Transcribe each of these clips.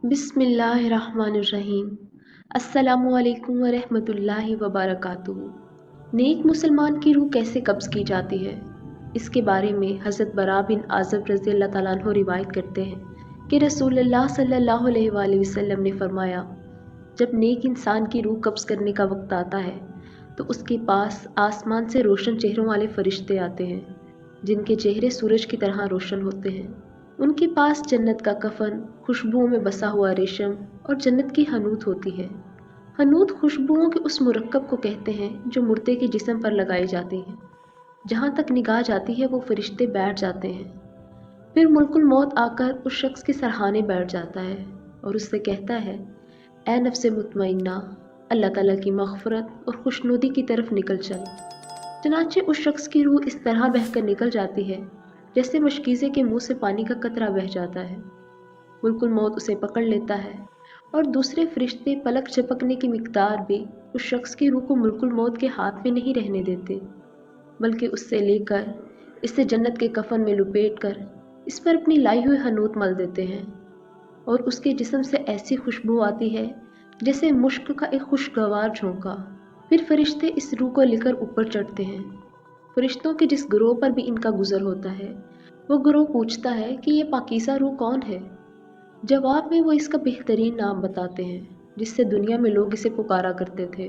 बिस्मिल्लाहिर्रहमानिर्रहीम। अस्सलामुअलैकुम वरहमतुल्लाहि वबरकातुहू। नेक मुसलमान की रूह कैसे कब्ज़ की जाती है, इसके बारे में हज़रत बरा बिन आज़िब रज़ी अल्लाह ताला अन्हु रिवायत करते हैं कि रसूलुल्लाह सल्लल्लाहु अलैहि वसल्लम ने फरमाया, जब नेक इंसान की रूह कब्ज़ करने का वक्त आता है तो उसके पास आसमान से रोशन चेहरों वाले फरिश्ते आते हैं, जिनके चेहरे सूरज की तरह रोशन होते हैं। उनके पास जन्नत का कफन, खुशबुओं में बसा हुआ रेशम और जन्नत की हनूत होती है। हनूत खुशबुओं के उस मुरक्कब को कहते हैं जो मुर्दे के जिस्म पर लगाई जाती हैं। जहाँ तक निगाह जाती है वो फरिश्ते बैठ जाते हैं। फिर मुल्कुल मौत आकर उस शख्स के सरहाने बैठ जाता है और उससे कहता है, ए नफ्से मुतमइन्ना, अल्लाह ताला की मग़फ़िरत और खुशनुदी की तरफ निकल चल। चनाचे उस शख्स की रूह इस तरह बहकर निकल जाती है जैसे मशकीज़े के मुंह से पानी का कतरा बह जाता है। मुल्कुल मौत उसे पकड़ लेता है और दूसरे फरिश्ते पलक झपकने की मिक़दार भी उस शख्स की रूह को मुल्कुल मौत के हाथ में नहीं रहने देते, बल्कि उससे लेकर इसे जन्नत के कफन में लुपेट कर इस पर अपनी लाई हुई हनूत मल देते हैं और उसके जिस्म से ऐसी खुशबू आती है जैसे मुश्क का एक खुशगवार झोंका। फिर फरिश्ते इस रूह को लेकर ऊपर चढ़ते हैं। फरिश्तों के जिस ग्रोह पर भी इनका गुजर होता है, वो ग्रोह पूछता है कि ये पाकीज़ा रूह कौन है। जवाब में वो इसका बेहतरीन नाम बताते हैं जिससे दुनिया में लोग इसे पुकारा करते थे,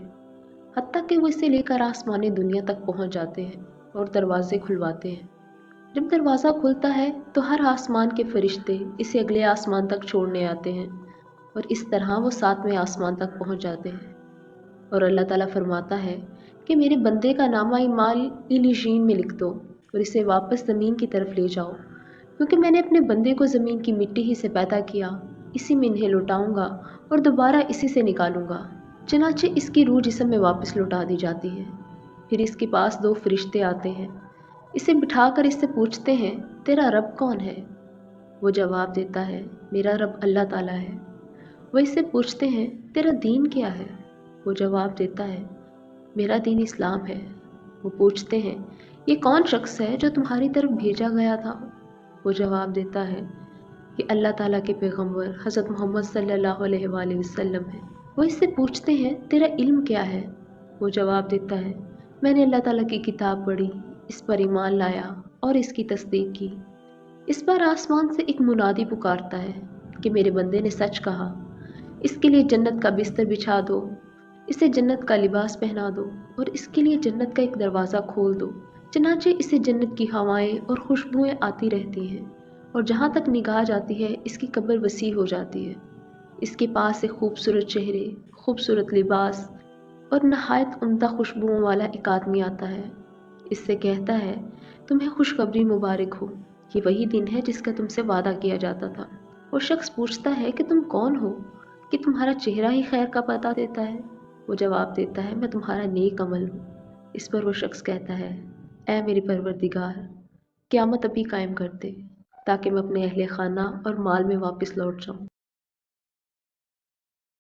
हत्ता कि वो इसे लेकर आसमानी दुनिया तक पहुंच जाते हैं और दरवाजे खुलवाते हैं। जब दरवाज़ा खुलता है तो हर आसमान के फरिश्ते इसे अगले आसमान तक छोड़ने आते हैं और इस तरह वो 7वें आसमान तक पहुंच जाते हैं। और अल्लाह ताला फरमाता है कि मेरे बंदे का नामा इमाल इलीशीन में लिख दो और इसे वापस ज़मीन की तरफ ले जाओ, क्योंकि मैंने अपने बंदे को ज़मीन की मिट्टी ही से पैदा किया, इसी में इन्हें लौटाऊंगा और दोबारा इसी से निकालूंगा। चनाचे इसकी रूह जिस्म में वापस लौटा दी जाती है। फिर इसके पास 2 फरिश्ते आते हैं, इसे बिठाकर इससे पूछते हैं, तेरा रब कौन है? वो जवाब देता है, मेरा रब अल्लाह ताला है। वो इससे पूछते हैं, तेरा दीन क्या है? वो जवाब देता है, मेरा दीन इस्लाम है। वो पूछते हैं, ये कौन शख्स है जो तुम्हारी तरफ भेजा गया था? वो जवाब देता है कि अल्लाह ताला के पैगंबर हज़रत मोहम्मद सल्लल्लाहु अलैहि वसल्लम है। वो इससे पूछते हैं, तेरा इल्म क्या है? वो जवाब देता है, मैंने अल्लाह ताला की किताब पढ़ी, इस पर ईमान लाया और इसकी तस्दीक की। इस पर आसमान से एक मुनादी पुकारता है कि मेरे बंदे ने सच कहा, इसके लिए जन्नत का बिस्तर बिछा दो, इसे जन्नत का लिबास पहना दो और इसके लिए जन्नत का एक दरवाज़ा खोल दो। चनाचे इसे जन्नत की हवाएं और खुशबुएं आती रहती हैं और जहाँ तक निगाह जाती है इसकी कब्र वसी हो जाती है। इसके पास एक खूबसूरत चेहरे, खूबसूरत लिबास और नहायत उम्दा खुशबुओं वाला एक आदमी आता है। इससे कहता है, तुम्हें खुशखबरी मुबारक हो, ये वही दिन है जिसका तुमसे वादा किया जाता था। वो शख्स पूछता है कि तुम कौन हो कि तुम्हारा चेहरा ही खैर का पता देता है? वो जवाब देता है, मैं तुम्हारा नेक अमल हूँ। इस पर वो शख्स कहता है, ऐ मेरे परवरदिगार, क़यामत अभी कायम कर दे ताकि मैं अपने अहले खाना और माल में वापस लौट जाऊँ।